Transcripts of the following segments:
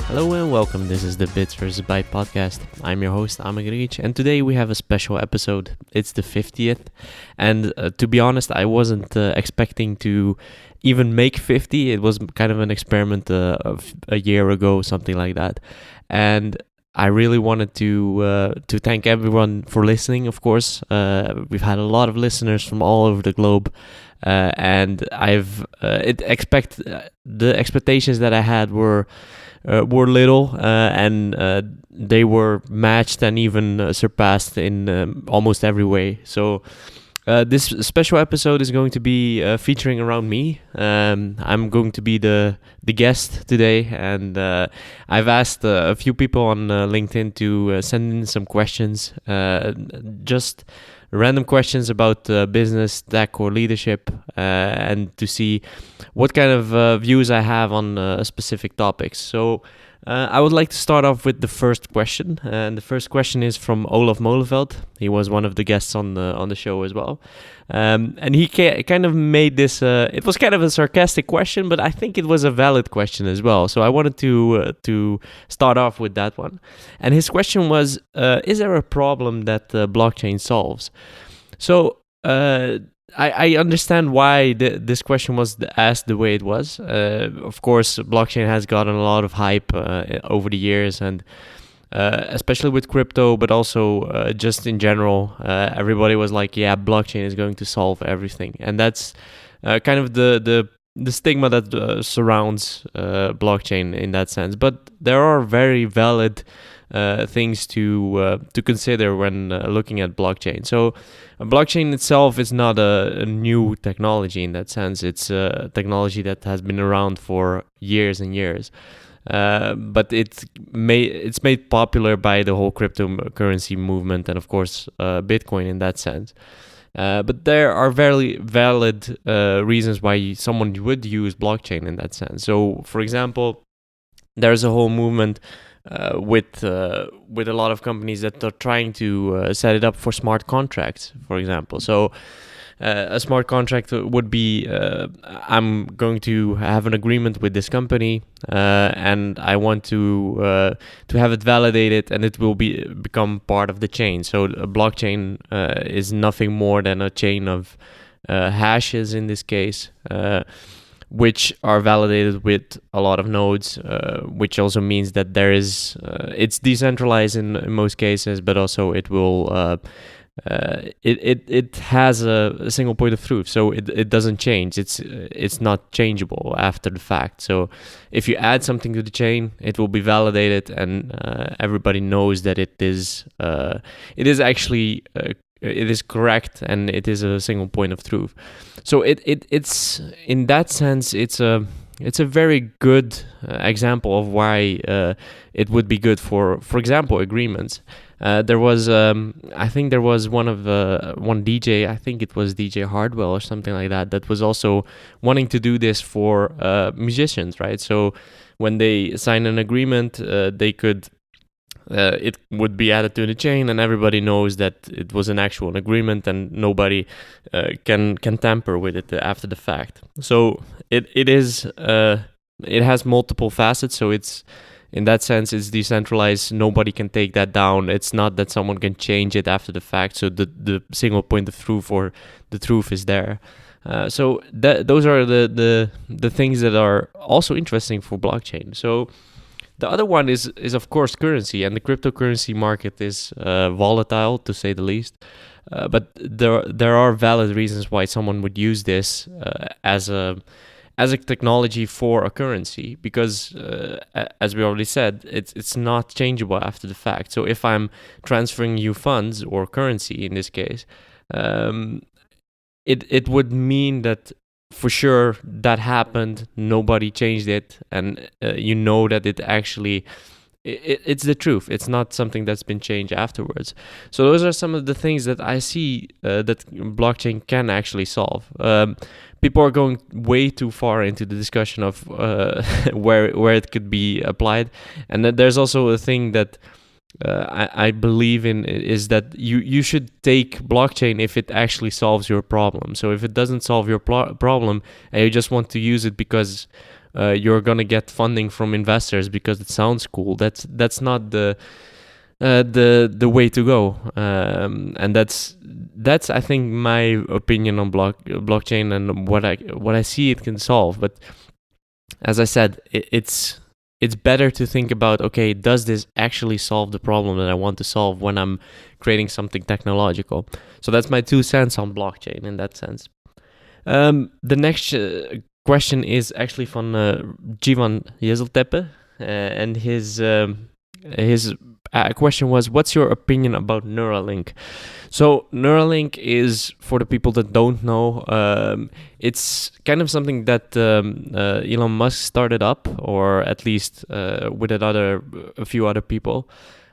Hello and welcome. This is the bitsvsbytes podcast. I'm your host, Amer, and today we have a special episode. It's the 50th, and to be honest, I wasn't expecting to even make 50. It was kind of an experiment of a year ago, something like that, and I really wanted to thank everyone for listening. Of course, we've had a lot of listeners from all over the globe, and the expectations that I had were little, and they were matched and even surpassed in almost every way. So this special episode is going to be featuring around me. I'm going to be the guest today, and I've asked a few people on LinkedIn to send in some questions, just random questions about business, tech, or leadership, and to see what kind of views I have on specific topics. So I would like to start off with the first question, and the first question is from Olaf Molleveld. He was one of the guests on the show as well, and he kind of made this. It was kind of a sarcastic question, but I think it was a valid question as well. So I wanted to start off with that one. And his question was: is there a problem that blockchain solves? So I understand why this question was asked the way it was. Of course, blockchain has gotten a lot of hype over the years, and especially with crypto, but also just in general, everybody was like, yeah, blockchain is going to solve everything. And that's kind of the stigma that surrounds blockchain in that sense. But there are very valid things to consider when looking at blockchain. So blockchain itself is not a new technology in that sense. It's a technology that has been around for years and years. But it's made popular by the whole cryptocurrency movement and, of course, Bitcoin in that sense. But there are very valid reasons why someone would use blockchain in that sense. So, for example, there's a whole movement with a lot of companies that are trying to set it up for smart contracts, for example. So a smart contract would be I'm going to have an agreement with this company, and I want to have it validated, and it will become part of the chain. So a blockchain is nothing more than a chain of hashes in this case, which are validated with a lot of nodes, which also means that it's decentralized in most cases, but also it will it has a single point of truth, so it doesn't change. It's not changeable after the fact. So if you add something to the chain, it will be validated, and everybody knows that it is actually it is correct, and it is a single point of truth. So it's in that sense it's a very good example of why it would be good for example, agreements. There was I think there was one DJ, I think it was DJ Hardwell or something like that was also wanting to do this for musicians, right? So when they sign an agreement, they could it would be added to the chain, and everybody knows that it was an actual agreement, and nobody can tamper with it after the fact. So it has multiple facets. So it's, in that sense, it's decentralized. Nobody can take that down. It's not that someone can change it after the fact. So the single point of truth, or the truth, is there. So those are the things that are also interesting for blockchain. So the other one is of course currency, and the cryptocurrency market is volatile, to say the least. But there are valid reasons why someone would use this as a technology for a currency, because as we already said, it's not changeable after the fact. So if I'm transferring you funds, or currency in this case, it would mean that for sure that happened, nobody changed it, and you know that it actually it's the truth. It's not something that's been changed afterwards. So those are some of the things that I see that blockchain can actually solve. People are going way too far into the discussion of where it could be applied, and then there's also a thing that I believe in, is that you should take blockchain if it actually solves your problem. So if it doesn't solve your problem and you just want to use it because you're gonna get funding from investors because it sounds cool. That's not the way to go, and that's I think my opinion on blockchain and what I see it can solve. But as I said, it's better to think about, okay, does this actually solve the problem that I want to solve when I'm creating something technological? So that's my 2 cents on blockchain in that sense. The next question is actually from Jivan Jezeltepe, and his question was, what's your opinion about Neuralink? So Neuralink is, for the people that don't know, it's kind of something that Elon Musk started up, or at least with a few other people.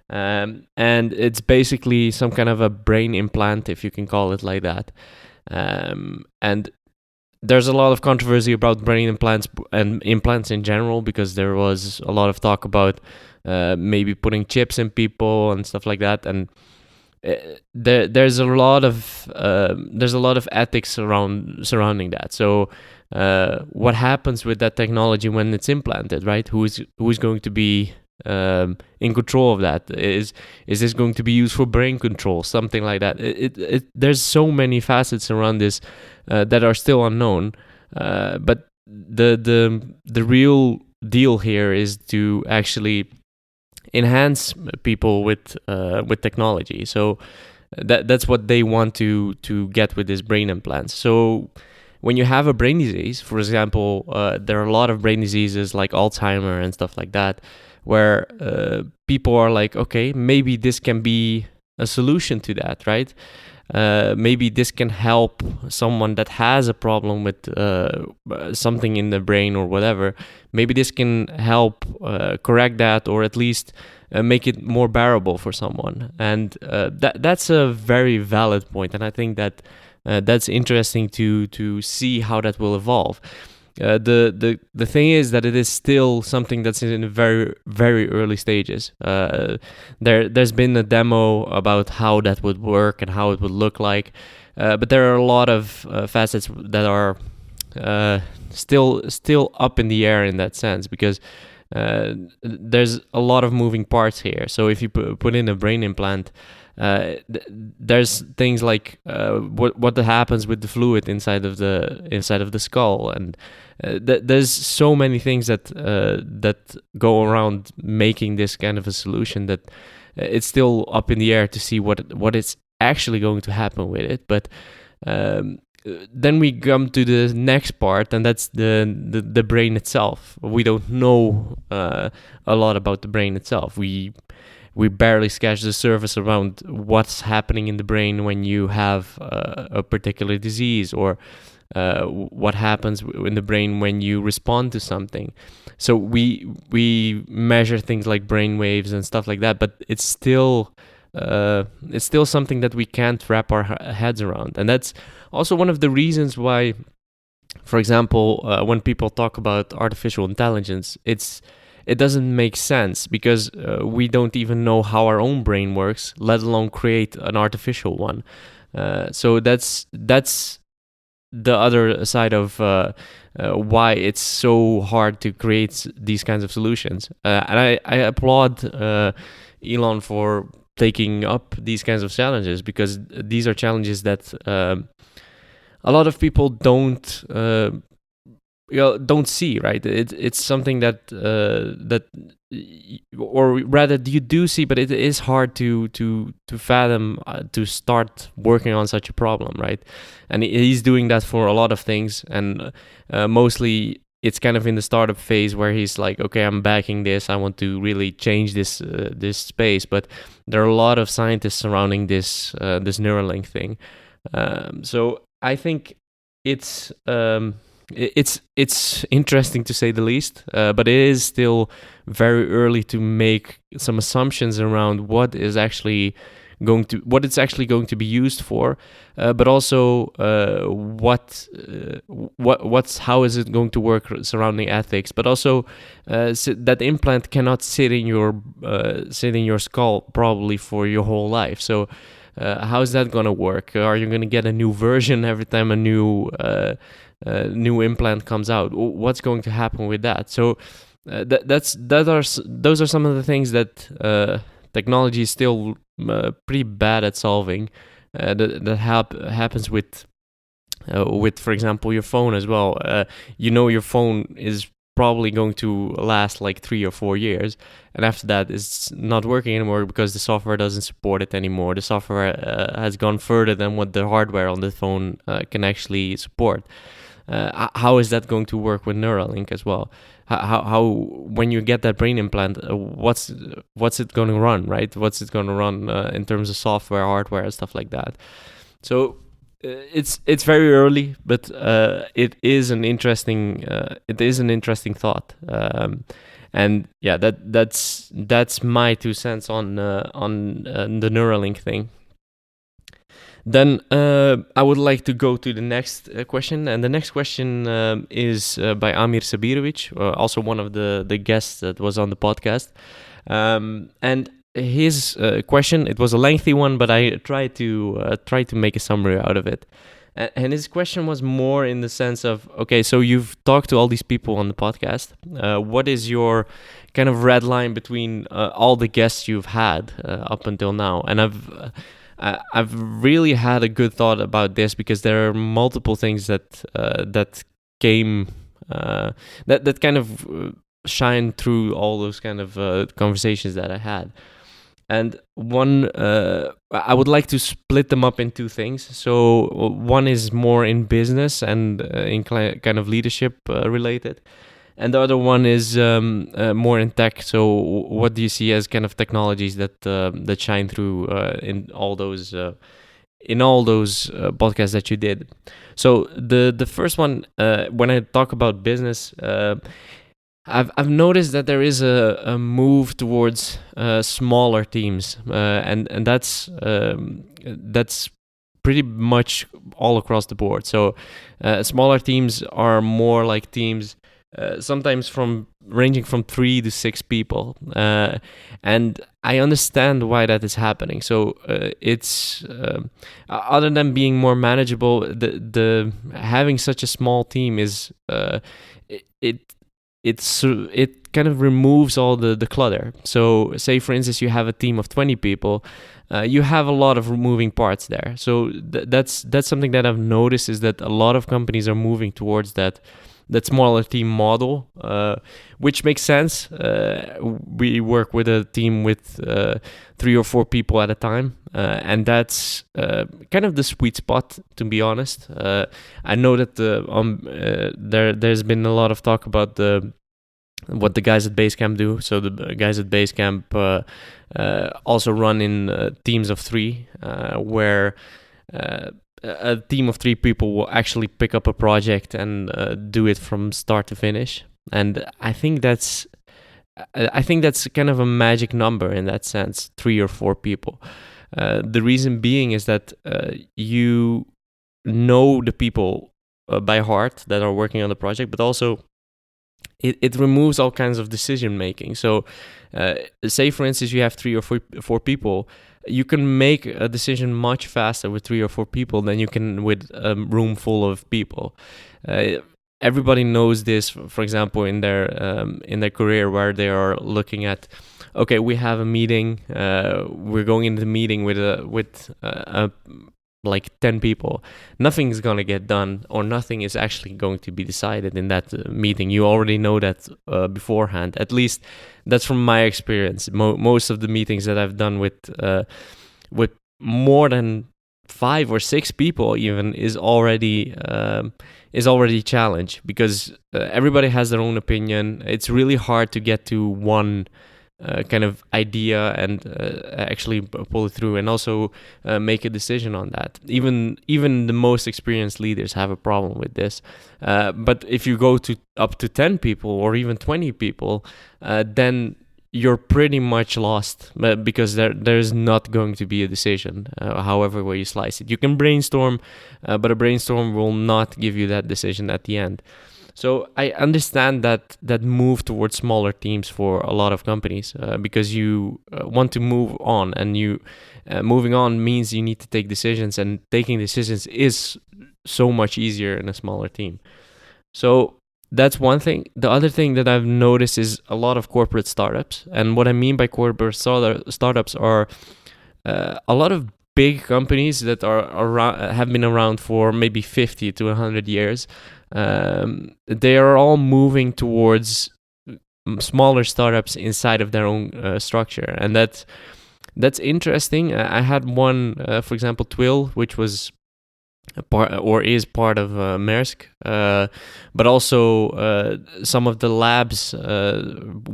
And it's basically some kind of a brain implant, if you can call it like that. And there's a lot of controversy about brain implants and implants in general, because there was a lot of talk about maybe putting chips in people and stuff like that. And there's a lot of ethics surrounding that. So what happens with that technology when it's implanted, right? Who is going to be in control of that? Is this going to be used for brain control, something like that? There's so many facets around this that are still unknown, but the real deal here is to actually enhance people with technology. So that's what they want to get with this brain implants. So when you have a brain disease, for example, there are a lot of brain diseases like Alzheimer and stuff like that, where people are like, okay, maybe this can be a solution to that, right? Maybe this can help someone that has a problem with something in the brain or whatever. Maybe this can help correct that, or at least make it more bearable for someone. And that's a very valid point, and I think that that's interesting to see how that will evolve. The thing is that it is still something that's in very, very early stages. There's been a demo about how that would work and how it would look like, but there are a lot of facets that are still up in the air in that sense, because there's a lot of moving parts here. So if you put in a brain implant, there's things like what happens with the fluid inside of the skull, and there's so many things that go around making this kind of a solution that it's still up in the air to see what is actually going to happen with it. But then we come to the next part, and that's the brain itself. We don't know a lot about the brain itself. We barely scratch the surface around what's happening in the brain when you have a particular disease, or what happens in the brain when you respond to something. So we measure things like brain waves and stuff like that, but it's still something that we can't wrap our heads around. And that's also one of the reasons why, for example, when people talk about artificial intelligence, it doesn't make sense, because we don't even know how our own brain works, let alone create an artificial one. So that's the other side of why it's so hard to create these kinds of solutions. And I applaud Elon for taking up these kinds of challenges, because these are challenges that a lot of people don't see, right? It's something that or rather you do see, but it is hard to fathom, to start working on such a problem, right? And he's doing that for a lot of things, and mostly it's kind of in the startup phase where he's like, okay, I'm backing this, I want to really change this space. But there are a lot of scientists surrounding this Neuralink thing. So I think it's interesting to say the least, but it is still very early to make some assumptions around what it's actually going to be used for, but also how is it going to work surrounding ethics, but also that implant cannot sit in your skull probably for your whole life. So How is that going to work? Are you going to get a new version every time a new implant comes out? What's going to happen with that? So those are some of the things that technology is still pretty bad at solving. That happens with, for example, your phone as well. Your phone is probably going to last like 3 or 4 years, and after that it's not working anymore because the software doesn't support it anymore. The software has gone further than what the hardware on the phone can actually support. How is that going to work with Neuralink as well? How when you get that brain implant, what's it going to run, right? What's it going to run in terms of software, hardware, and stuff like that? So it's very early, but it is an interesting thought. And yeah, that's my 2 cents on the Neuralink thing. Then I would like to go to the next question, and the next question is by Amer Sabirovic, also one of the guests that was on the podcast. And his question, it was a lengthy one, but I tried to make a summary out of it. And his question was more in the sense of, okay, so you've talked to all these people on the podcast. What is your kind of red line between all the guests you've had up until now? And I've really had a good thought about this, because there are multiple things that came that kind of shine through all those kind of conversations that I had. And one, I would like to split them up in 2 things. So one is more in business and in kind of leadership related, and the other one is more in tech. So what do you see as kind of technologies that shine through in all those podcasts that you did? So the first one, when I talk about business, I've noticed that there is a move towards smaller teams, and that's pretty much all across the board. So smaller teams are more like teams sometimes ranging from 3 to 6 people, and I understand why that is happening. So it's other than being more manageable, the having such a small team is it kind of removes all the clutter. So say, for instance, you have a team of 20 people, you have a lot of moving parts there. So that's something that I've noticed, is that a lot of companies are moving towards that smaller team model, which makes sense. We work with a team with 3 or 4 people at a time, and that's kind of the sweet spot, to be honest. I know that there's been a lot of talk about what the guys at Basecamp do. So the guys at Basecamp also run in teams of 3, where a team of 3 people will actually pick up a project and do it from start to finish. And I think that's kind of a magic number in that sense, 3 or 4 people. The reason being is that you know the people by heart that are working on the project, but also it removes all kinds of decision making. So say, for instance, you have 3 or 4 people, you can make a decision much faster with 3 or 4 people than you can with a room full of people. Everybody knows this, for example, in their career, where they are looking at, okay, we have a meeting, we're going into the meeting with like 10 people. Nothing's going to get done, or nothing is actually going to be decided in that meeting. You already know that beforehand. At least that's from my experience. Most of the meetings that I've done with more than 5 or 6 people even is already a challenge, because everybody has their own opinion. It's really hard to get to one kind of idea and actually pull it through, and also make a decision on that. Even the most experienced leaders have a problem with this. But if you go to up to 10 people or even 20 people, then you're pretty much lost, because there's not going to be a decision, however way you slice it. You can brainstorm, but a brainstorm will not give you that decision at the end. So I understand that move towards smaller teams for a lot of companies, because you want to move on, and you moving on means you need to take decisions, and taking decisions is so much easier in a smaller team. So that's one thing. The other thing that I've noticed is a lot of corporate startups. And what I mean by corporate startups are a lot of big companies that are around, have been around for maybe 50 to 100 years. They are all moving towards smaller startups inside of their own structure. And that's interesting. I had one, for example, Twill, which was is part of Maersk, but also some of the labs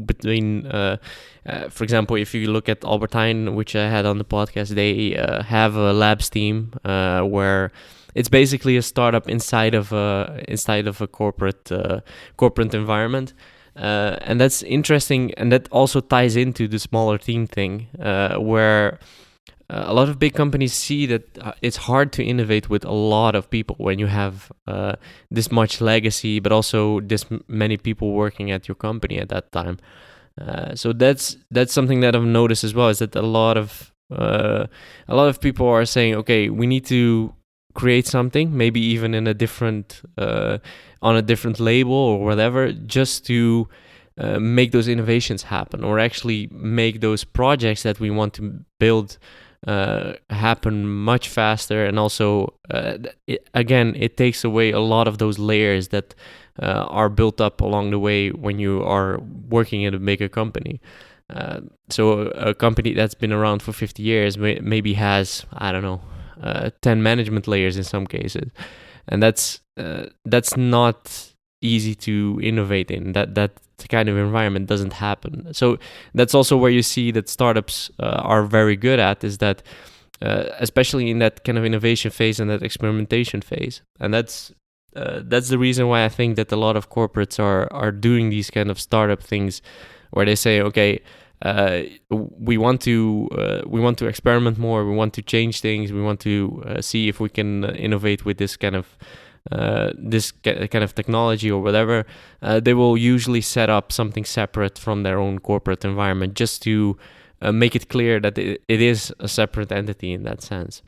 between, for example, if you look at Albert Heijn, which I had on the podcast, they have a labs team where it's basically a startup inside of a corporate environment. And that's interesting, and that also ties into the smaller team thing, where a lot of big companies see that it's hard to innovate with a lot of people when you have this much legacy, but also this many people working at your company at that time. So that's something that I've noticed as well, is that a lot of people are saying, okay, we need to create something, maybe even in a different on a different label or whatever, just to make those innovations happen, or actually make those projects that we want to build happen much faster. And also it takes away a lot of those layers that are built up along the way when you are working at a bigger company. So a company that's been around for 50 years maybe has, I don't know, 10 management layers in some cases, and that's not easy to innovate in. That kind of environment doesn't happen. So that's also where you see that startups are very good at, is that especially in that kind of innovation phase and that experimentation phase. And that's the reason why I think that a lot of corporates are doing these kind of startup things, where they say, okay, we want to experiment more, we want to change things, we want to see if we can innovate with this kind of technology or whatever. They will usually set up something separate from their own corporate environment, just to make it clear that it is a separate entity in that sense.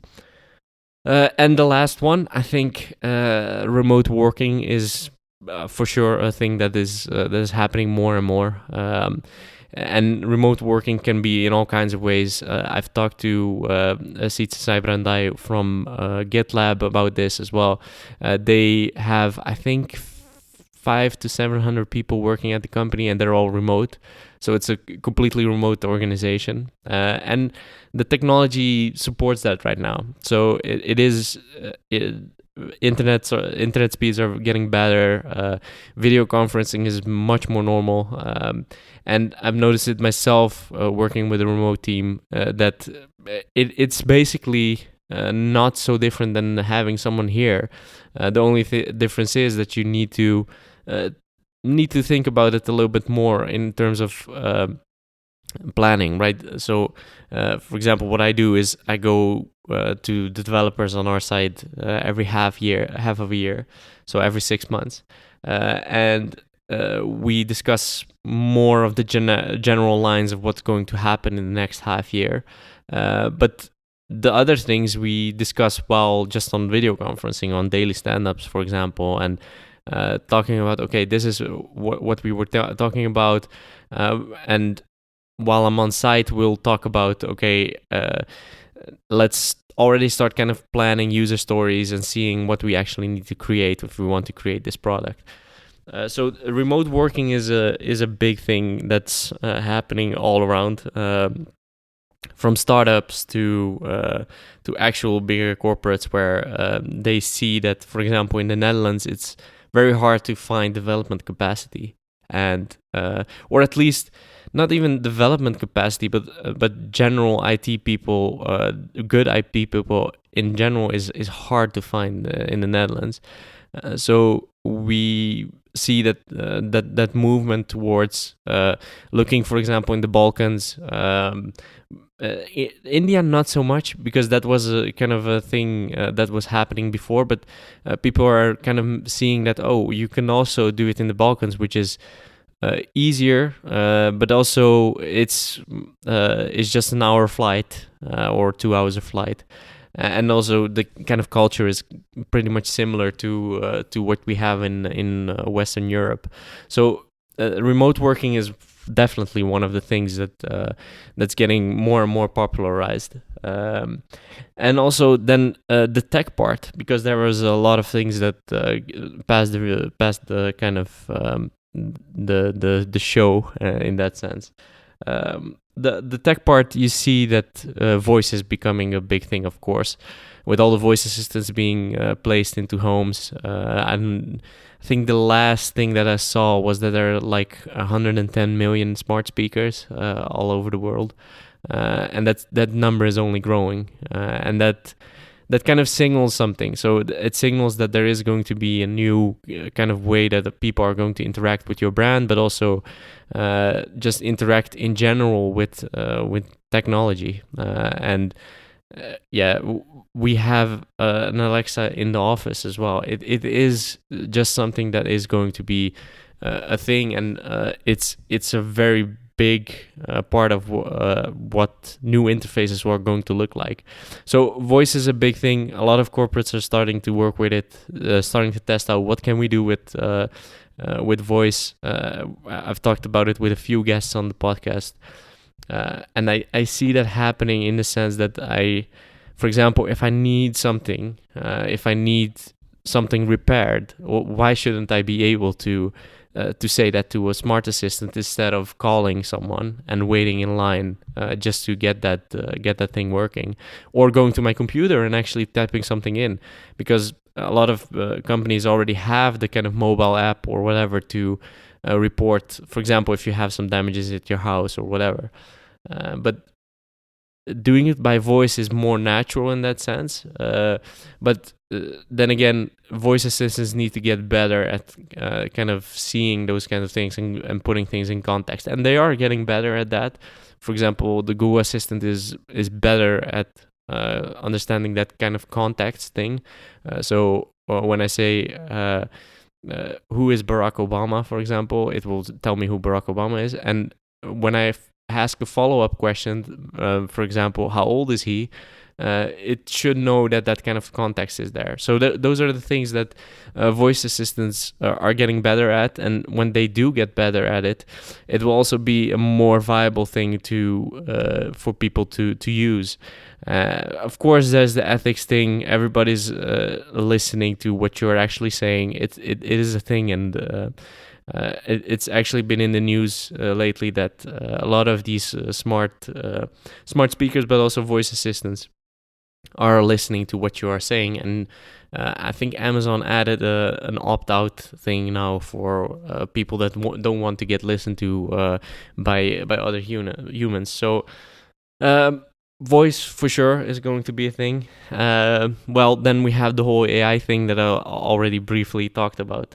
And the last one, I think, remote working is for sure a thing that is happening more and more. And remote working can be in all kinds of ways. I've talked to Sietse Saibrandai from GitLab about this as well. They have, I think, 500 to 700 people working at the company, and they're all remote. So it's a completely remote organization. And the technology supports that right now. So internet speeds are getting better. Video conferencing is much more normal. And I've noticed it myself working with a remote team, that it's basically not so different than having someone here. The only difference is that you need to think about it a little bit more in terms of planning, right? So, for example, what I do is I go to the developers on our side every half of a year, so every 6 months, and we discuss more of the general lines of what's going to happen in the next half year. But the other things we discuss while just on video conferencing, on daily stand-ups, for example, and talking about, okay, this is what we were talking about, and while I'm on site, we'll talk about, okay, let's already start kind of planning user stories and seeing what we actually need to create if we want to create this product. So remote working is a big thing that's happening all around, from startups to actual bigger corporates, where they see that, for example, in the Netherlands, it's very hard to find development capacity, and or at least not even development capacity, but general IT people, good IT people in general is hard to find in the Netherlands. So we see that movement towards looking, for example, in the Balkans, India, not so much, because that was a kind of a thing that was happening before. But people are kind of seeing that, oh, you can also do it in the Balkans, which is easier, but also it's just an hour flight or 2 hours of flight, and also the kind of culture is pretty much similar to what we have in Western Europe. So remote working is definitely one of the things that's getting more and more popularized. And also then the tech part, because there was a lot of things that passed the kind of the show in that sense. The tech part, you see that voice is becoming a big thing, of course, with all the voice assistants being placed into homes. And I think the last thing that I saw was that there are like 110 million smart speakers all over the world, and that number is only growing, and that kind of signals something. So it signals that there is going to be a new kind of way that the people are going to interact with your brand, but also just interact in general with technology. And we have an Alexa in the office as well. It is just something that is going to be a thing, and it's a very big part of what new interfaces are going to look like. So voice is a big thing. A lot of corporates are starting to work with it, starting to test out what can we do with voice. I've talked about it with a few guests on the podcast, and I see that happening in the sense that for example, if I need something repaired, why shouldn't I be able to say that to a smart assistant instead of calling someone and waiting in line just to get that thing working, or going to my computer and actually typing something in? Because a lot of companies already have the kind of mobile app or whatever to report, for example, if you have some damages at your house or whatever. But doing it by voice is more natural in that sense. But then again, voice assistants need to get better at kind of seeing those kind of things and putting things in context. And they are getting better at that. For example, the Google Assistant is better at understanding that kind of context thing. So when I say who is Barack Obama, for example, it will tell me who Barack Obama is. And when I ask a follow-up question, for example, how old is he? It should know that kind of context is there. So those are the things that voice assistants are getting better at, and when they do get better at it, it will also be a more viable thing for people to use. Of course, there's the ethics thing. Everybody's listening to what you're actually saying. It is a thing, and it's actually been in the news lately that a lot of these smart speakers, but also voice assistants, are listening to what you are saying. And I think Amazon added an opt-out thing now for people that don't want to get listened to by other humans. So voice for sure is going to be a thing. Well, then we have the whole AI thing that I already briefly talked about.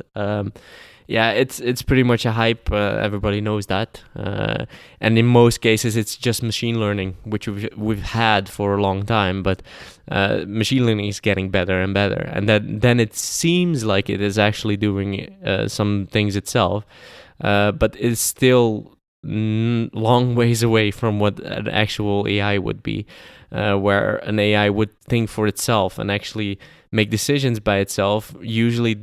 It's pretty much a hype. Everybody knows that, and in most cases, it's just machine learning, which we've had for a long time. But machine learning is getting better and better, and then it seems like it is actually doing some things itself, but it's still long ways away from what an actual AI would be, where an AI would think for itself and actually make decisions by itself. Usually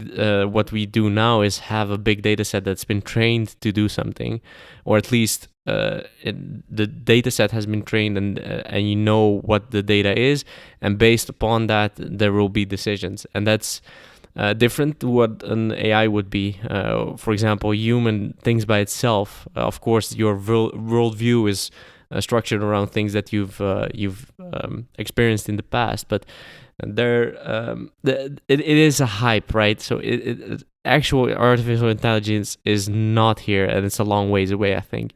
what we do now is have a big data set that's been trained to do something, or at least the data set has been trained, and you know what the data is, and based upon that there will be decisions. And that's different to what an AI would be. For example, human thinks by itself. Of course, your worldview is structured around things that you've experienced in the past, but it is a hype, right? So actual artificial intelligence is not here, and it's a long ways away, I think.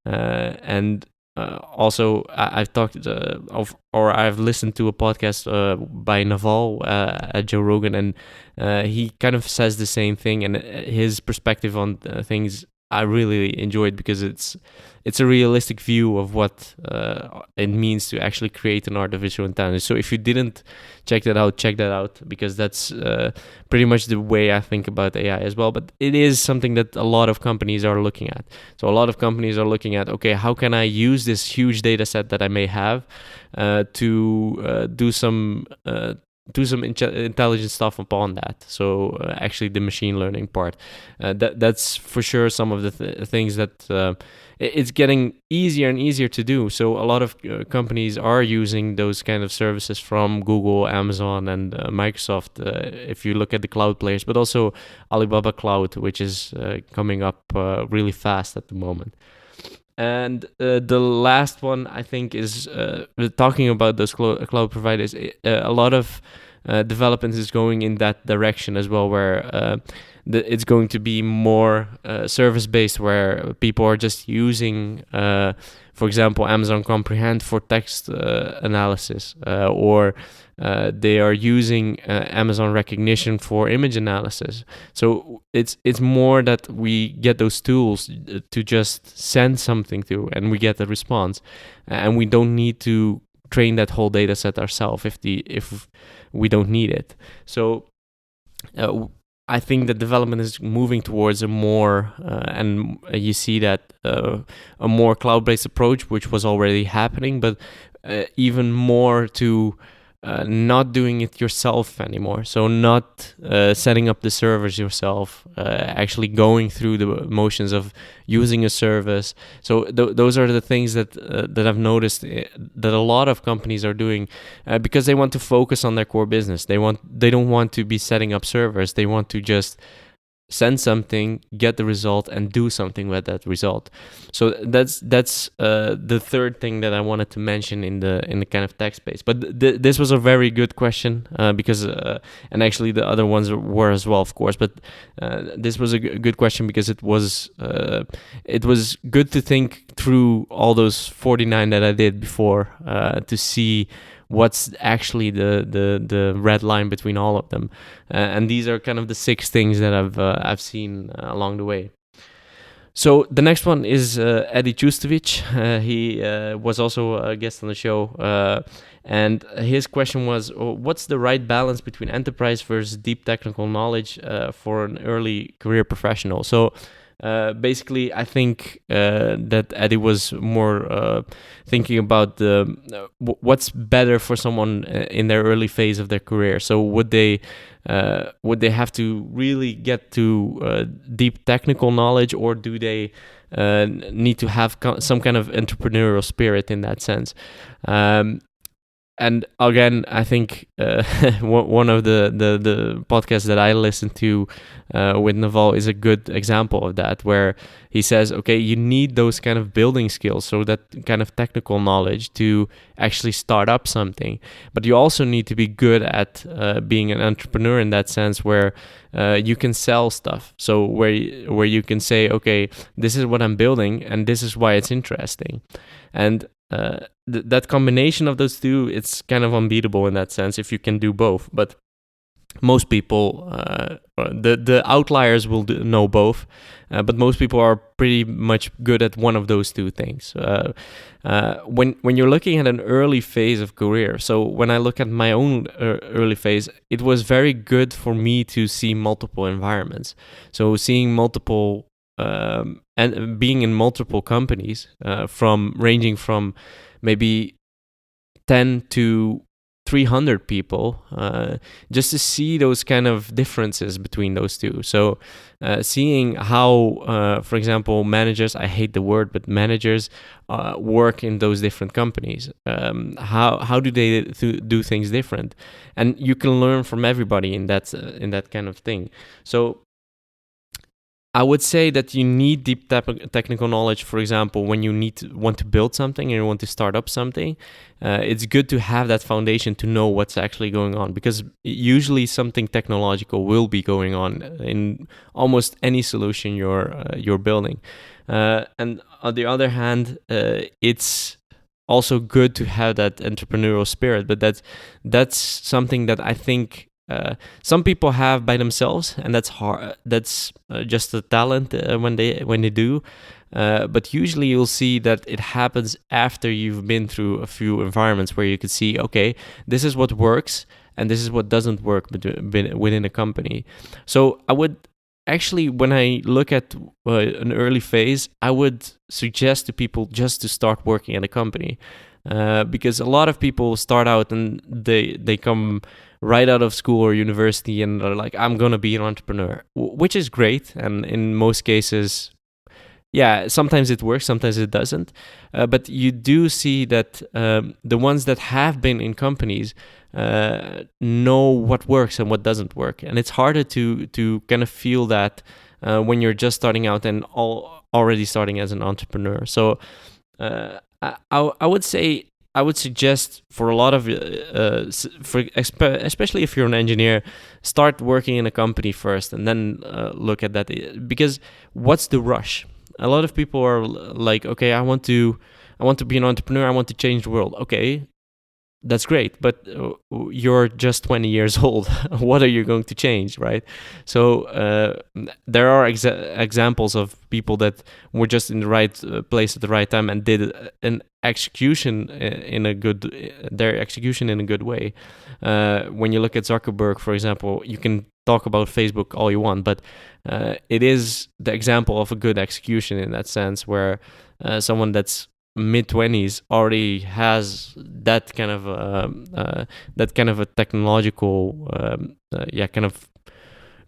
And also, I've talked I've listened to a podcast by Naval at Joe Rogan, and he kind of says the same thing, and his perspective on things I really enjoy it because it's a realistic view of what it means to actually create an artificial intelligence. So if you didn't check that out, because that's pretty much the way I think about AI as well. But it is something that a lot of companies are looking at. So a lot of companies are looking at, okay, how can I use this huge data set that I may have to do some intelligent stuff upon that. So actually the machine learning part, that's for sure some of the things that it's getting easier and easier to do. So a lot of companies are using those kind of services from Google, Amazon, and Microsoft, if you look at the cloud players, but also Alibaba Cloud, which is coming up really fast at the moment. And the last one, I think, is talking about those cloud providers. A lot of development is going in that direction as well, where it's going to be more service-based, where people are just using, for example, Amazon Comprehend for text analysis, or they are using Amazon Recognition for image analysis. So it's more that we get those tools to just send something to, and we get the response, and we don't need to train that whole data set ourselves if we don't need it. So I think that development is moving towards a more, and you see that a more cloud-based approach, which was already happening, but even more to not doing it yourself anymore. So not setting up the servers yourself, actually going through the motions of using a service. So those are the things that I've noticed that a lot of companies are doing because they want to focus on their core business. They don't want to be setting up servers. They want to just send something, get the result, and do something with that result. So that's the third thing that I wanted to mention in the kind of tech space. But this was a very good question because, and actually the other ones were as well, of course. But this was a good question because it was good to think through all those 49 that I did before to see what's actually the red line between all of them, and these are kind of the 6 things that I've seen along the way. So the next one is Eddie Chustovic. He was also a guest on the show, and his question was, what's the right balance between enterprise versus deep technical knowledge for an early career professional? So basically, I think that Eddie was more thinking about what's better for someone in their early phase of their career. So would they have to really get to deep technical knowledge, or do they need to have some kind of entrepreneurial spirit in that sense? And again, I think one of the podcasts that I listened to with Naval is a good example of that, where he says, okay, you need those kind of building skills, so that kind of technical knowledge to actually start up something. But you also need to be good at being an entrepreneur in that sense, where you can sell stuff. So where you can say, okay, this is what I'm building, and this is why it's interesting. And that combination of those two, it's kind of unbeatable in that sense if you can do both. But most people, the outliers will know both, but most people are pretty much good at one of those two things. When you're looking at an early phase of career, so when I look at my own early phase, it was very good for me to see multiple environments. So seeing multiple and being in multiple companies, ranging from maybe 10 to 300 people, just to see those kind of differences between those two. So seeing how, for example, managers, I hate the word, but managers work in those different companies. How do they do things different? And you can learn from everybody in that kind of thing. So I would say that you need deep technical knowledge, for example, when you want to build something and you want to start up something. It's good to have that foundation to know what's actually going on, because usually something technological will be going on in almost any solution you're building. And on the other hand, it's also good to have that entrepreneurial spirit, but that's something that I think Some people have by themselves, and that's hard. That's just a talent when they do. But usually you'll see that it happens after you've been through a few environments where you could see, okay, this is what works and this is what doesn't work within a company. So I would actually, when I look at an early phase, I would suggest to people just to start working at a company. Because a lot of people start out and they come right out of school or university and they're like, I'm going to be an entrepreneur, which is great. And in most cases, yeah, sometimes it works, sometimes it doesn't. But you do see that the ones that have been in companies know what works and what doesn't work. And it's harder to kind of feel that when you're just starting out and already starting as an entrepreneur. So I would say, I would suggest for a lot of, especially if you're an engineer, start working in a company first and then look at that. Because what's the rush? A lot of people are like, okay, I want to be an entrepreneur. I want to change the world. Okay, that's great, but you're just 20 years old. What are you going to change, right? So there are examples of people that were just in the right place at the right time and did an execution in a good way. When you look at Zuckerberg, for example, you can talk about Facebook all you want, but it is the example of a good execution in that sense, where someone that's mid-20s already has that kind of a technological kind of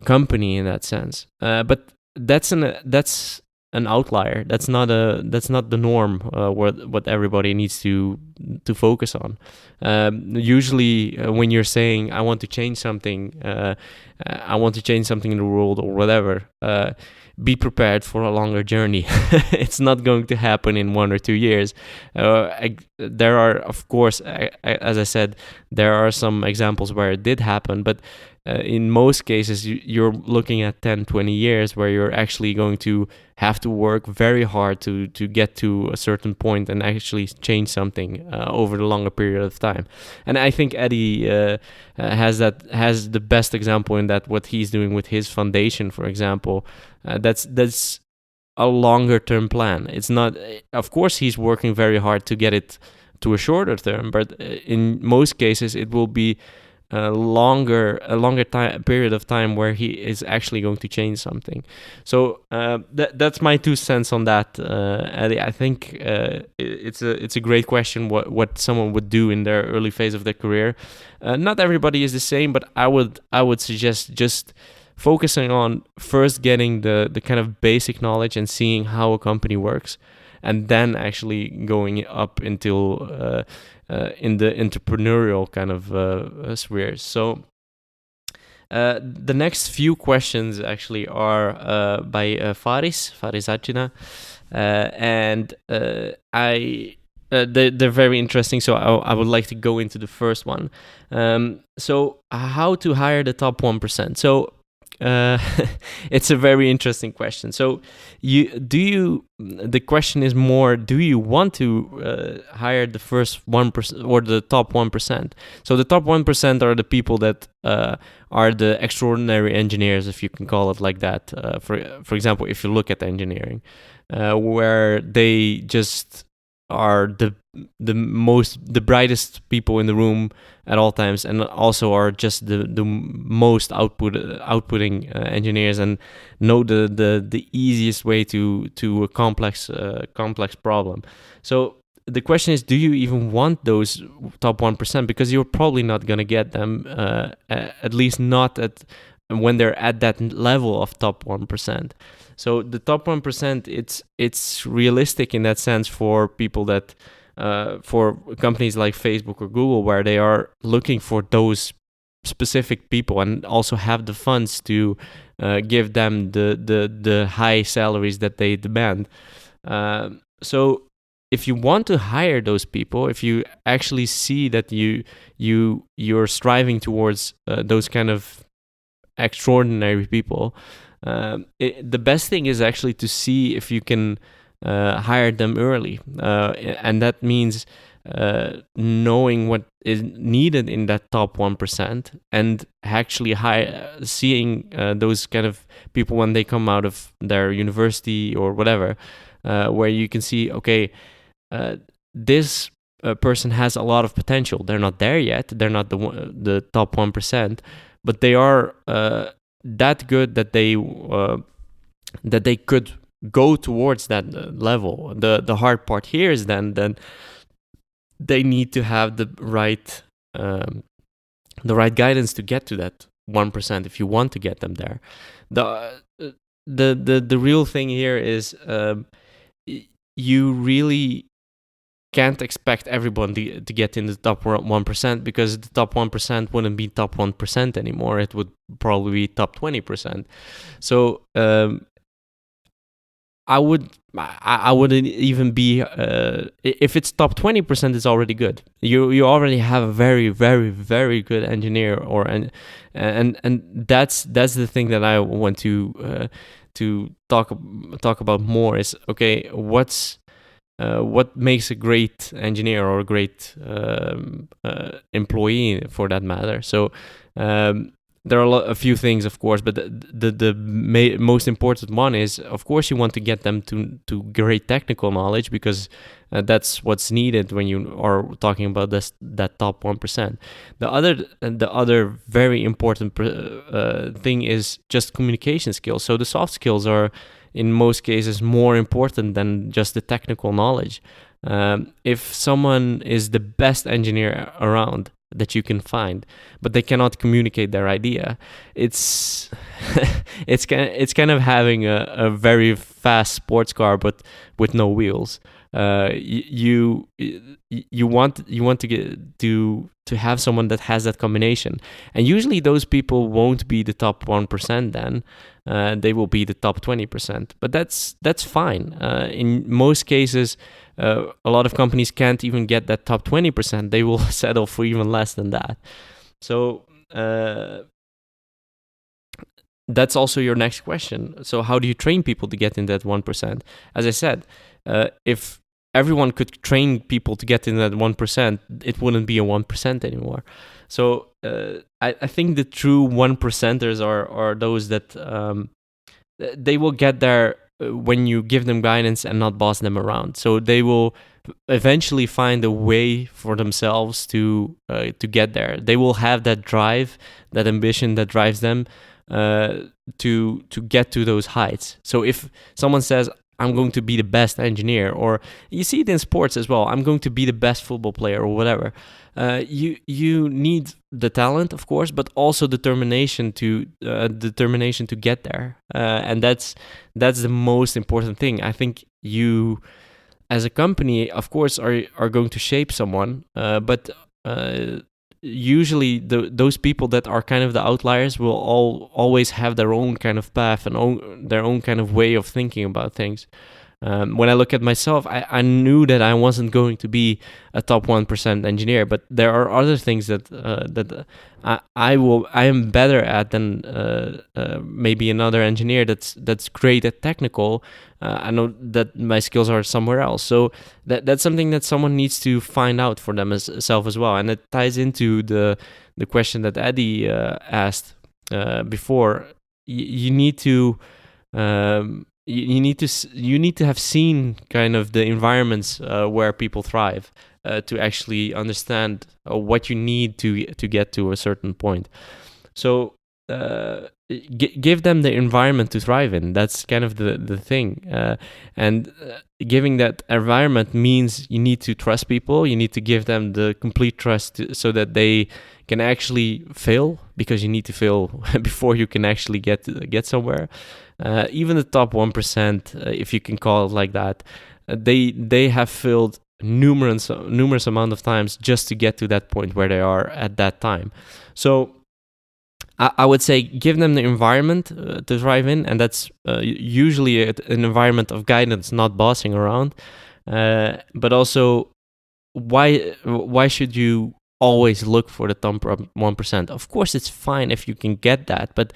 company in that sense. But that's an outlier. That's not the norm. What everybody needs to focus on. Usually, when you're saying I want to change something, I want to change something in the world or whatever, be prepared for a longer journey. It's not going to happen in 1 or 2 years. There are, of course, as I said, there are some examples where it did happen, but in most cases, you're looking at 10, 20 years where you're actually going to have to work very hard to get to a certain point and actually change something over the longer period of time. And I think Eddie has the best example in that, what he's doing with his foundation, for example. That's a longer term plan. It's not, of course, he's working very hard to get it to a shorter term, but in most cases, it will be a longer period of time where he is actually going to change something. So that's my 2 cents on that. I think it's a great question. What someone would do in their early phase of their career. Not everybody is the same, but I would suggest just focusing on first getting the kind of basic knowledge and seeing how a company works, and then actually going up until in the entrepreneurial kind of spheres. So the next few questions actually are by Faris Acina, and they're very interesting. So I would like to go into the first one. So how to hire the top 1%? So it's a very interesting question. So the question is more, do you want to hire the first 1% or the top 1%? So the top 1% are the people that are the extraordinary engineers, if you can call it like that. For example, if you look at engineering, where they just are the brightest people in the room at all times, and also are just the most outputting engineers, and know the easiest way to a complex problem. So the question is, do you even want those top 1%? Because you're probably not going to get them, at least not when they're at that level of top 1%. So the top 1%, it's realistic in that sense for people that, for companies like Facebook or Google, where they are looking for those specific people and also have the funds to give them the high salaries that they demand. So if you want to hire those people, if you actually see that you're striving towards those kind of extraordinary people, the best thing is actually to see if you can hire them early, and that means knowing what is needed in that top 1%, and actually seeing those kind of people when they come out of their university or whatever, where you can see, okay, this person has a lot of potential. They're not there yet. They're not the top 1%, but they are that good that they could go towards that level. The hard part here is then they need to have the right guidance to get to that 1% if you want to get them there. The real thing here is you really can't expect everyone to get in the top 1%, because the top 1% wouldn't be top 1% anymore. It would probably be top 20%. So I wouldn't even be if it's top 20%, it's already good. You already have a very, very, very good engineer, and that's the thing that I want to talk about more is, okay, what makes a great engineer or a great employee for that matter. So there are a few things, of course, but the most important one is, of course, you want to get them to great technical knowledge, because that's what's needed when you are talking about that top 1%. The other very important thing is just communication skills. So the soft skills are, in most cases, more important than just the technical knowledge. If someone is the best engineer around that you can find, but they cannot communicate their idea, it's kind of having a very fast sports car but with no wheels. You want to get to have someone that has that combination, and usually those people won't be the top 1%. Then they will be the top 20%, but that's fine. In most cases, a lot of companies can't even get that top 20%. They will settle for even less than that. So that's also your next question. So how do you train people to get in that 1%? As I said, if everyone could train people to get in that 1%, it wouldn't be a 1% anymore. So I think the true 1%ers are those that they will get there when you give them guidance and not boss them around. So they will eventually find a way for themselves to get there. They will have that drive, that ambition that drives them to get to those heights. So if someone says, I'm going to be the best engineer, or you see it in sports as well, I'm going to be the best football player or whatever, you need the talent, of course, but also determination to get there, and that's the most important thing. I think you, as a company, of course, are going to shape someone, but usually those people that are kind of the outliers will always have their own kind of path and their own kind of way of thinking about things. When I look at myself, I knew that I wasn't going to be a top 1% engineer, but there are other things that I am better at than maybe another engineer that's great at technical. I know that my skills are somewhere else, so that's something that someone needs to find out for themselves as well, and it ties into the question that Eddie asked before. You need to. You need to have seen kind of the environments where people thrive to actually understand what you need to get to a certain point. So give them the environment to thrive in. That's kind of the thing. And giving that environment means you need to trust people. You need to give them the complete trust so that they can actually fail, because you need to fail before you can actually get somewhere. Even the top 1%, if you can call it like that, they have failed numerous amount of times just to get to that point where they are at that time. So I would say give them the environment to thrive in, and that's usually an environment of guidance, not bossing around. But also, why should you always look for the top 1%? Of course, it's fine if you can get that, but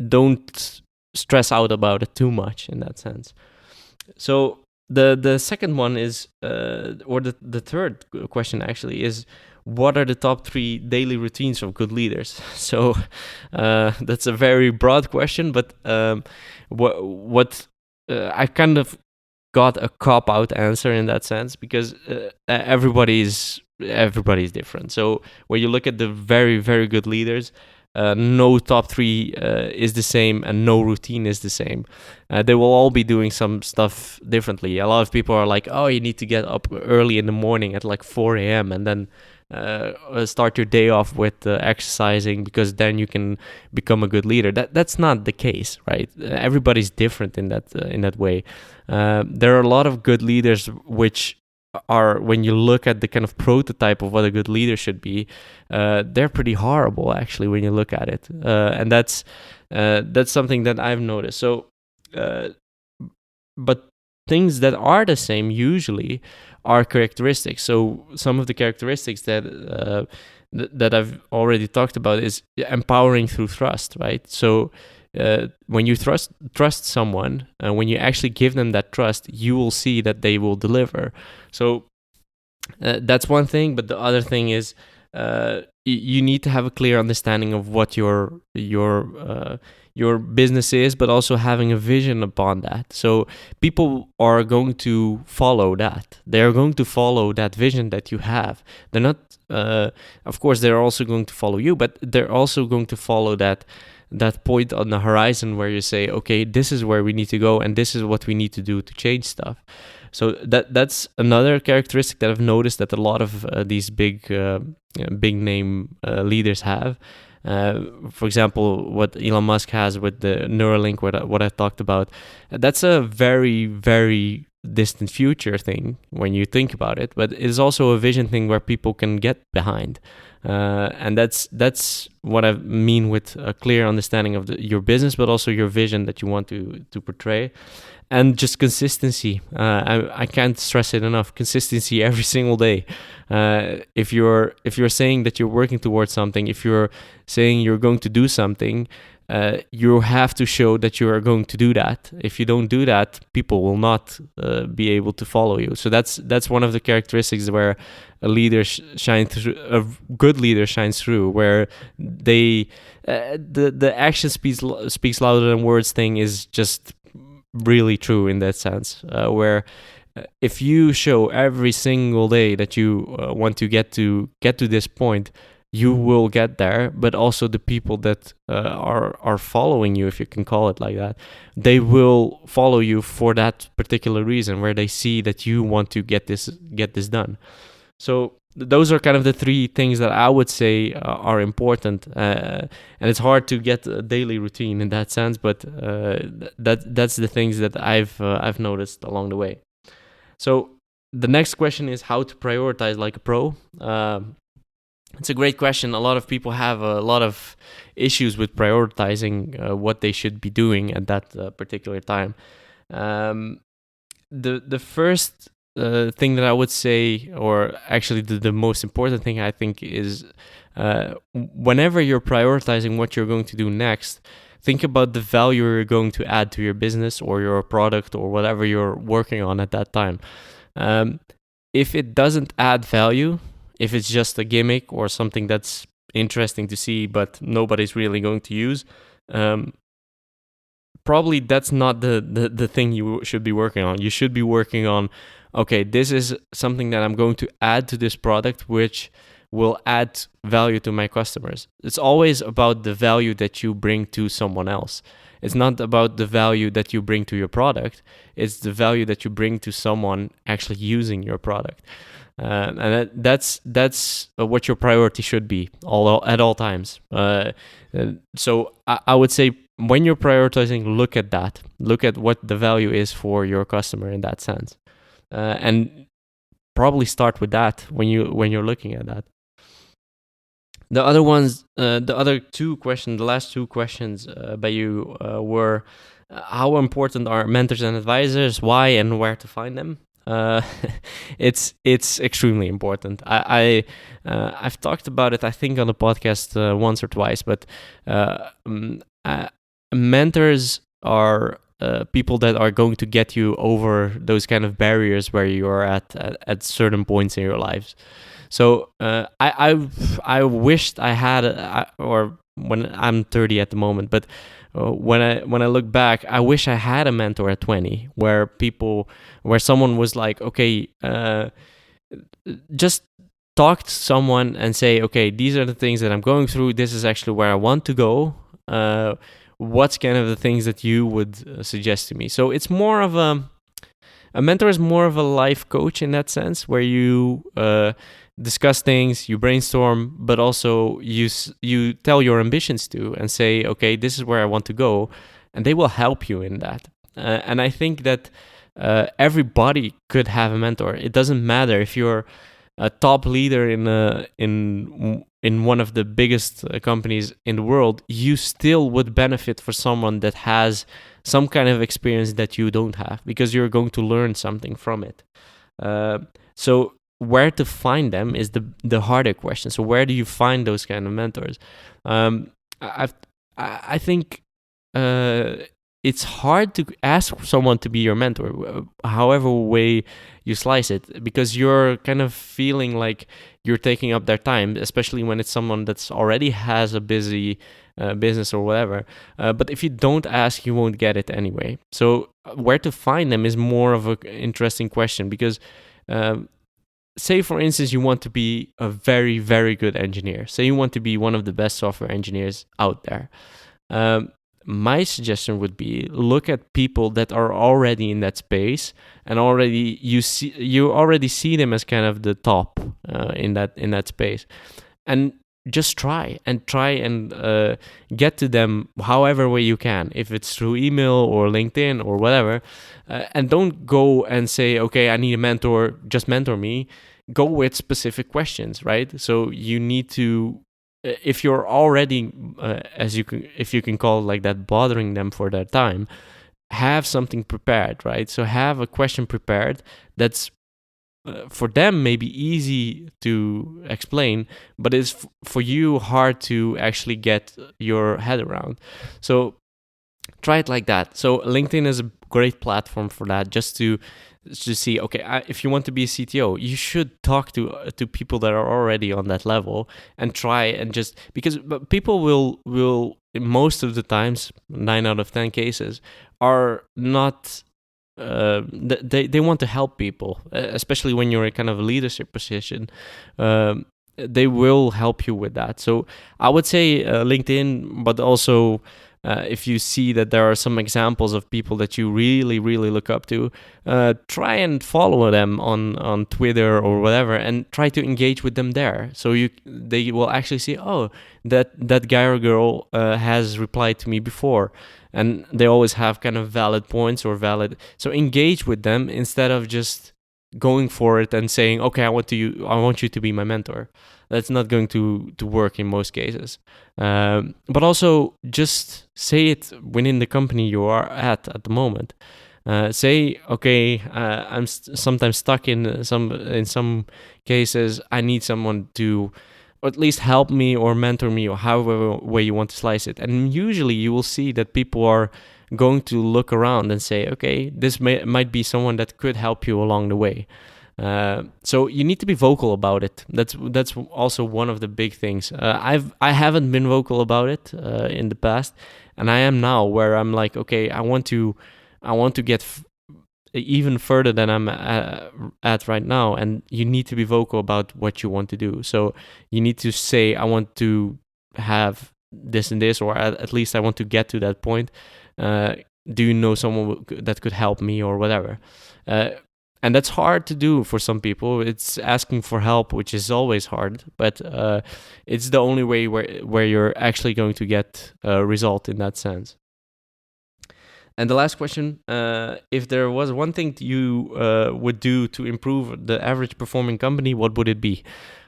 don't stress out about it too much in that sense. So the second one is, or the third question actually is, what are the top 3 daily routines of good leaders? So that's a very broad question, but what I kind of got a cop-out answer in that sense, because everybody's different. So when you look at the very, very good leaders, no top 3 is the same, and no routine is the same. They will all be doing some stuff differently. A lot of people are like, oh, you need to get up early in the morning at like 4 a.m. and then start your day off with exercising, because then you can become a good leader. That's not the case, right? Everybody's different in that way. There are a lot of good leaders which are, when you look at the kind of prototype of what a good leader should be, they're pretty horrible actually when you look at it, and that's something that I've noticed. So, but things that are the same usually are characteristics. So some of the characteristics that I've already talked about is empowering through trust, right? So when you trust someone, when you actually give them that trust, you will see that they will deliver. So that's one thing. But the other thing is, you need to have a clear understanding of what your business is, but also having a vision upon that. So people are going to follow that. They are going to follow that vision that you have. They're not, of course, they're also going to follow you, but they're also going to follow that point on the horizon where you say, okay, this is where we need to go, and this is what we need to do to change stuff. So that's another characteristic that I've noticed that a lot of these big name leaders have. For example, what Elon Musk has with the Neuralink, what I talked about, that's a very, very distant future thing when you think about it, but it is also a vision thing where people can get behind. And that's what I mean with a clear understanding of your business, but also your vision that you want to portray. And just consistency. I can't stress it enough. Consistency every single day. If you're saying that you're working towards something, if you're saying you're going to do something, you have to show that you are going to do that. If you don't do that, people will not be able to follow you. So that's one of the characteristics where a leader a good leader shines through, where they the action speaks louder than words thing is just really true in that sense, where if you show every single day that you want to get to this point, you will get there. But also the people that are following you, if you can call it like that, they will follow you for that particular reason, where they see that you want to get this done. So those are kind of the 3 things that I would say are important, and it's hard to get a daily routine in that sense, but that's the things that I've noticed along the way. So the next question is how to prioritize like a pro. It's a great question. A lot of people have a lot of issues with prioritizing what they should be doing at that particular time. The first thing that I would say, or actually the most important thing I think, is whenever you're prioritizing what you're going to do next, think about the value you're going to add to your business or your product or whatever you're working on at that time. If it doesn't add value, if it's just a gimmick or something that's interesting to see but nobody's really going to use, probably that's not the thing you should be working on. You should be working on, okay, this is something that I'm going to add to this product which will add value to my customers. It's always about the value that you bring to someone else. It's not about the value that you bring to your product. It's the value that you bring to someone actually using your product. And that's what your priority should be at all times. So I would say when you're prioritizing, look at that. Look at what the value is for your customer in that sense, and probably start with that when you're looking at that. The other ones, the last two questions by you were how important are mentors and advisors, why, and where to find them. It's extremely important. I've talked about it, I think, on the podcast once or twice, but mentors are people that are going to get you over those kind of barriers where you're at certain points in your lives. So I wished I had or when I'm 30 at the moment, but when I look back, I wish I had a mentor at 20 where someone was like, okay, just talk to someone and say, okay, these are the things that I'm going through. This is actually where I want to go. What's kind of the things that you would suggest to me? So it's more of a mentor is more of a life coach in that sense, where you discuss things, you brainstorm, but also you tell your ambitions to and say, okay, this is where I want to go, and they will help you in that. And I think that everybody could have a mentor. It doesn't matter if you're a top leader in one of the biggest companies in the world, you still would benefit for someone that has some kind of experience that you don't have, because you're going to learn something from it. So where to find them is the harder question. So where do you find those kind of mentors? I think it's hard to ask someone to be your mentor, however way you slice it, because you're kind of feeling like you're taking up their time, especially when it's someone that's already has a busy business or whatever. But if you don't ask, you won't get it anyway. So where to find them is more of an interesting question, because say, for instance, you want to be a very, very good engineer. Say you want to be one of the best software engineers out there. My suggestion would be look at people that are already in that space, and you already see them as kind of the top in that space, and just try and get to them however way you can, if it's through email or LinkedIn or whatever, and don't go and say, okay, I need a mentor, just mentor me. Go with specific questions, right? So you need to, if you're already, if you can call it like that, bothering them for their time, have something prepared, right? So have a question prepared that's for them maybe easy to explain, but it's for you hard to actually get your head around. So try it like that. So LinkedIn is a great platform for that, just to see, okay, if you want to be a CTO, you should talk to people that are already on that level, and try and just, because people will most of the times, 9 out of 10 cases, are not they want to help people, especially when you're in kind of a leadership position. They will help you with that. So I would say LinkedIn, but also if you see that there are some examples of people that you really, really look up to, try and follow them on Twitter or whatever, and try to engage with them there. So they will actually see, oh, that guy or girl has replied to me before, and they always have kind of valid points or valid. So engage with them instead of just going for it and saying, okay, I want you to be my mentor. That's not going to work in most cases. But also just say it within the company you are at the moment. Say, okay, I'm sometimes stuck in some cases. I need someone to at least help me or mentor me, or however way you want to slice it. And usually you will see that people are going to look around and say, okay, this might be someone that could help you along the way. So you need to be vocal about it. That's also one of the big things. I haven't been vocal about it in the past, and I am now, where I'm like, okay, I want to get even further than I'm at right now, and you need to be vocal about what you want to do. So you need to say, I want to have this and this, or at least I want to get to that point. Do you know someone that could help me, or whatever? And that's hard to do for some people. It's asking for help, which is always hard, but it's the only way where you're actually going to get a result in that sense. And the last question, if there was one thing you would do to improve the average performing company, what would it be?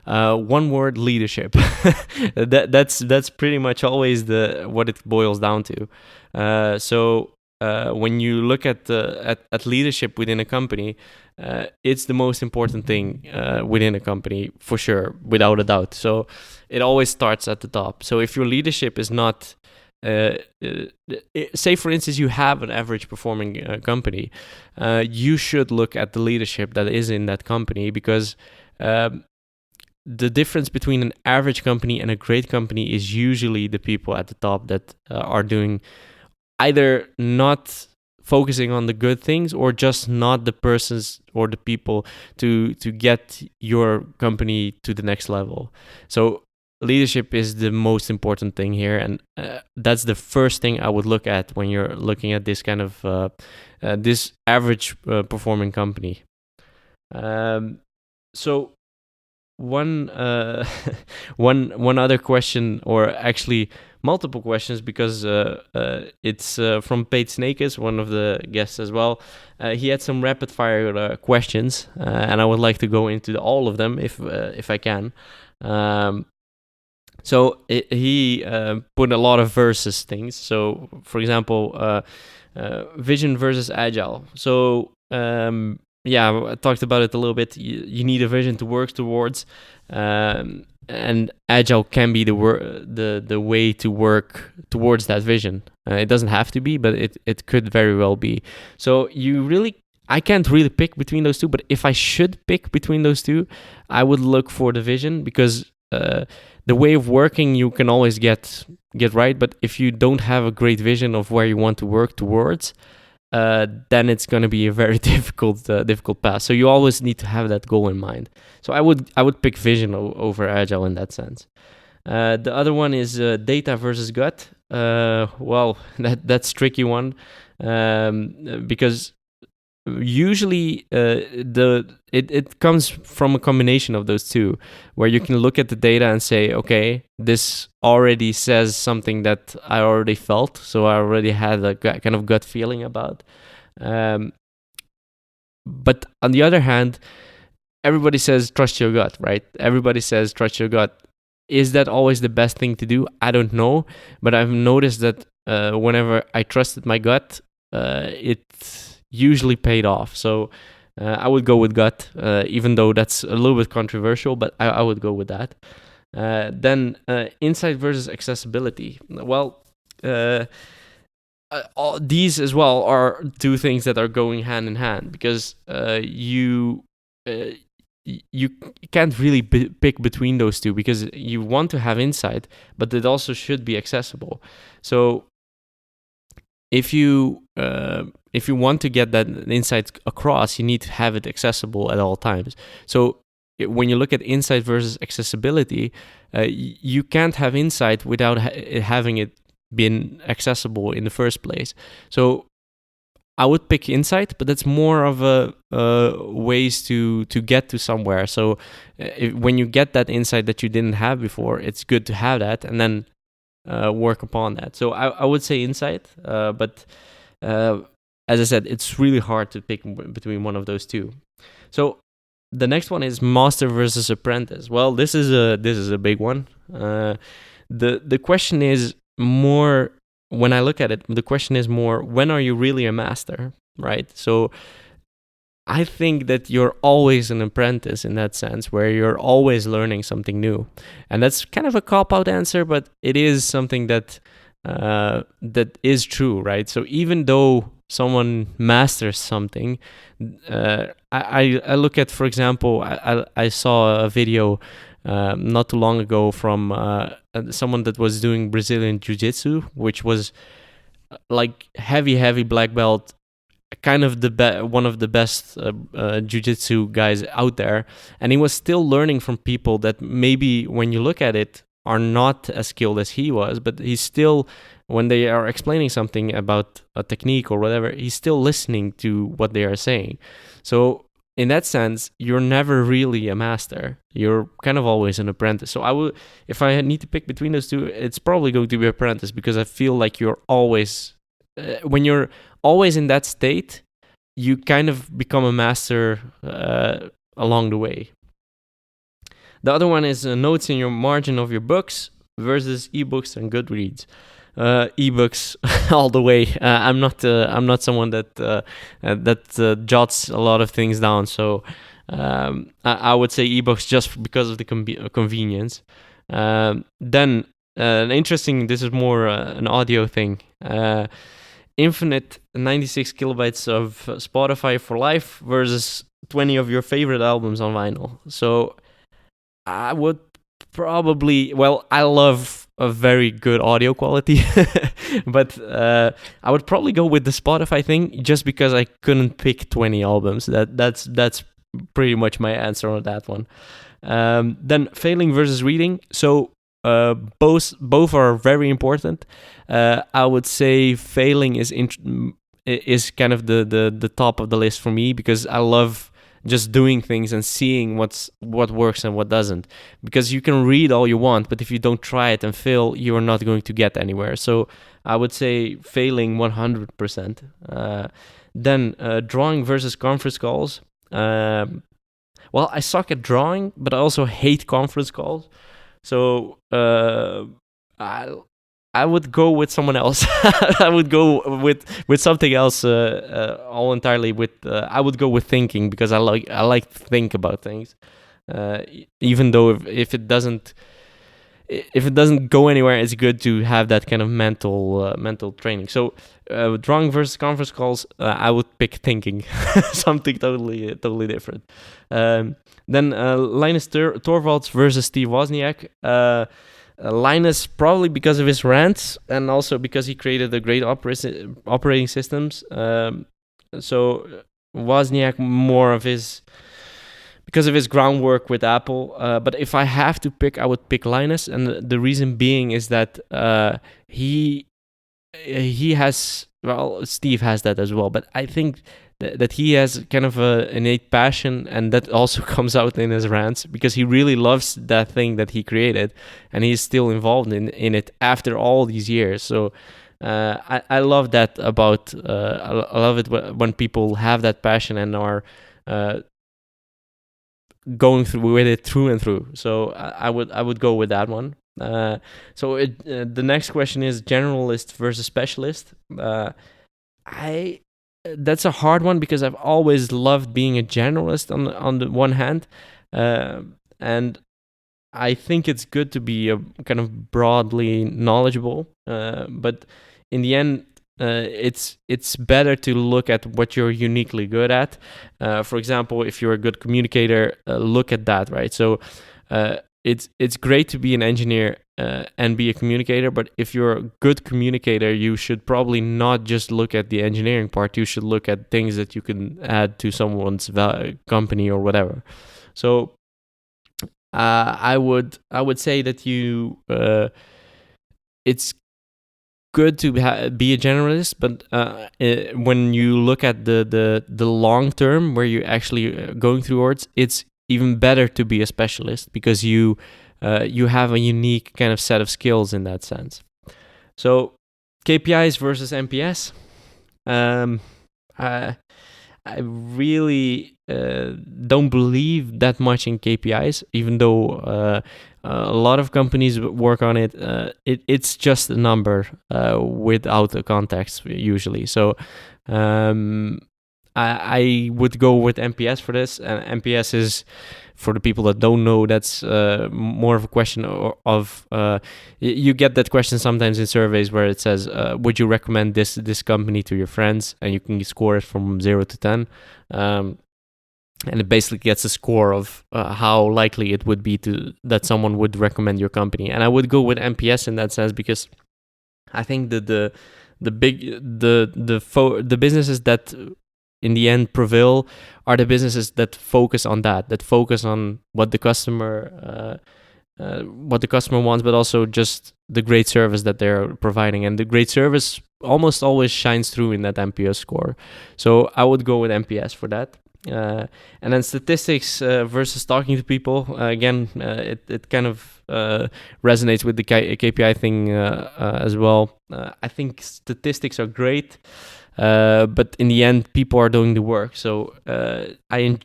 One word: leadership. That's pretty much always what it boils down to. So when you look at leadership within a company, it's the most important thing within a company, for sure, without a doubt. So it always starts at the top. So if your leadership is not say for instance you have an average performing company, you should look at the leadership that is in that company, because the difference between an average company and a great company is usually the people at the top that are doing either not focusing on the good things, or just not the persons or the people to get your company to the next level. So leadership is the most important thing here, and that's the first thing I would look at when you're looking at this kind of this average performing company. So one one other question, or actually multiple questions, because it's from Pate Snakes, one of the guests as well. He had some rapid fire questions, and I would like to go into all of them if I can. So he put a lot of versus things. So for example, vision versus agile. So I talked about it a little bit. You need a vision to work towards, and agile can be the way to work towards that vision. It doesn't have to be, but it could very well be. So I can't really pick between those two, but if I should pick between those two, I would look for the vision, because the way of working you can always get right, but if you don't have a great vision of where you want to work towards, then it's going to be a very difficult path. So you always need to have that goal in mind. So I would pick vision over agile in that sense. The other one is data versus gut. Well, that's a tricky one, because usually it comes from a combination of those two, where you can look at the data and say, okay, this already says something that I already felt, so I already had a kind of gut feeling about. But on the other hand, everybody says trust your gut, right? Everybody says trust your gut. Is that always the best thing to do? I don't know, but I've noticed that whenever I trusted my gut, it usually paid off. So I would go with gut, even though that's a little bit controversial, but I would go with that. Then insight versus accessibility. Well, these as well are two things that are going hand in hand, because you can't really pick between those two, because you want to have insight, but it also should be accessible. So if you want to get that insight across, you need to have it accessible at all times. So when you look at insight versus accessibility, you can't have insight without having it been accessible in the first place. So I would pick insight, but that's more of a ways to get to somewhere. So when you get that insight that you didn't have before, it's good to have that and then work upon that. So I would say insight, but as I said, it's really hard to pick between one of those two. So the next one is master versus apprentice. Well, this is a big one. The question is more, when I look at it, the question is more, when are you really a master, right? So I think that you're always an apprentice in that sense, where you're always learning something new. And that's kind of a cop-out answer, but it is something that is true, right? So even though someone masters something, I look at, for example, I saw a video not too long ago from someone that was doing Brazilian Jiu-Jitsu, which was like heavy black belt, kind of one of the best Jiu-Jitsu guys out there, and he was still learning from people that maybe when you look at it are not as skilled as he was, but he's still, when they are explaining something about a technique or whatever, he's still listening to what they are saying. So in that sense, you're never really a master. You're kind of always an apprentice. So if I need to pick between those two, it's probably going to be apprentice, because I feel like you're always, when you're always in that state, you kind of become a master along the way. The other one is notes in your margin of your books versus ebooks and Goodreads. Ebooks all the way. I'm not someone that jots a lot of things down. So I would say ebooks just because of the convenience. Then an interesting. This is more an audio thing. Infinite 96 kilobytes of Spotify for life versus 20 of your favorite albums on vinyl. So I would probably, well, I love a very good audio quality, but I would probably go with the Spotify thing just because I couldn't pick 20 albums. That's pretty much my answer on that one. Then failing versus reading. So both are very important. I would say failing is kind of the top of the list for me, because I love just doing things and seeing what works and what doesn't. Because you can read all you want, but if you don't try it and fail, you are not going to get anywhere. So I would say failing 100%. Then drawing versus conference calls. Well, I suck at drawing, but I also hate conference calls. So I would go with someone else. I would go with something else all entirely. I would go with thinking, because I like to think about things. Even though if it doesn't go anywhere, it's good to have that kind of mental training. So drawing versus conference calls, I would pick thinking. Something totally different. Then Linus Torvalds versus Steve Wozniak. Linus, probably because of his rants, and also because he created a great operating systems. So Wozniak more of because of his groundwork with Apple. But if I have to pick, I would pick Linus, and the reason being is that he has, well, Steve has that as well, but I think that he has kind of an innate passion, and that also comes out in his rants, because he really loves that thing that he created, and he's still involved in it after all these years. So I love that about I love it when people have that passion and are going through with it through and through. So I would go with that one. So the next question is generalist versus specialist. That's a hard one, because I've always loved being a generalist on the one hand, and I think it's good to be a kind of broadly knowledgeable, but in the end, it's better to look at what you're uniquely good at. For example, if you're a good communicator, look at that, right? So it's great to be an engineer and be a communicator, but if you're a good communicator, you should probably not just look at the engineering part. You should look at things that you can add to someone's company or whatever. So I would say that it's good to be a generalist, but when you look at the long term, where you're actually going towards, it's even better to be a specialist, because you have a unique kind of set of skills in that sense. So KPIs versus MPS. I really don't believe that much in KPIs, even though a lot of companies work on it. It's just a number without a context usually. So I would go with MPS for this. And MPS is, for the people that don't know, that's more of a question of you get that question sometimes in surveys where it says, would you recommend this company to your friends? And you can score it from 0 to 10. And it basically gets a score of how likely it would be that someone would recommend your company. And I would go with MPS in that sense, because I think that the businesses that in the end prevail are the businesses that focus on that focus on what the customer wants, but also just the great service that they're providing. And the great service almost always shines through in that MPS score. So I would go with MPS for that. And then statistics versus talking to people. Again, it kind of resonates with the KPI thing as well. I think statistics are great, but in the end, people are doing the work. So I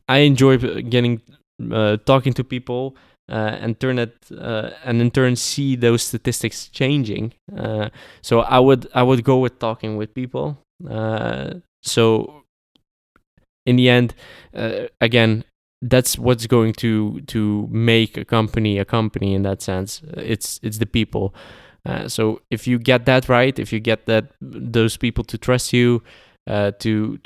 enjoy talking to people and in turn see those statistics changing. So I would go with talking with people. So in the end, again, that's what's going to make a company in that sense. It's the people. So if you get that right, if you get those people to trust you, to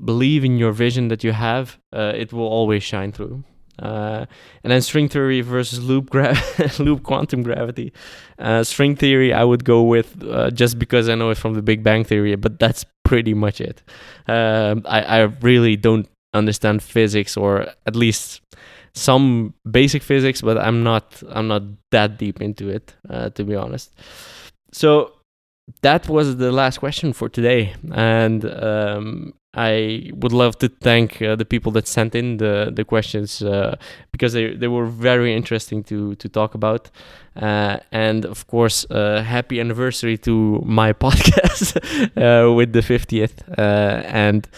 believe in your vision that you have, it will always shine through. And then string theory versus loop quantum gravity. String theory, I would go with just because I know it from the Big Bang Theory, but that's pretty much it. I really don't understand physics, or at least some basic physics, but I'm not that deep into it, to be honest. So that was the last question for today, and I would love to thank the people that sent in the questions, because they were very interesting to talk about. And of course, happy anniversary to my podcast with the 50th. And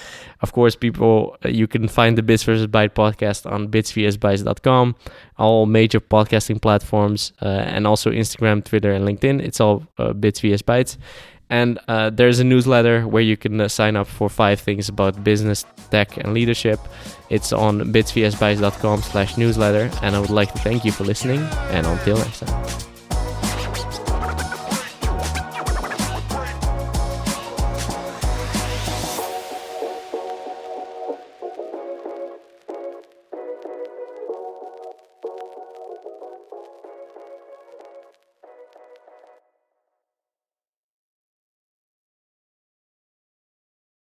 of course, people, you can find the Bits vs. Bytes podcast on bitsvsbytes.com, all major podcasting platforms, and also Instagram, Twitter, and LinkedIn. It's all Bits vs. Bytes. And there's a newsletter where you can sign up for 5 things about business, tech, and leadership. It's on bitsvsbytes.com/newsletter. And I would like to thank you for listening. And until next time.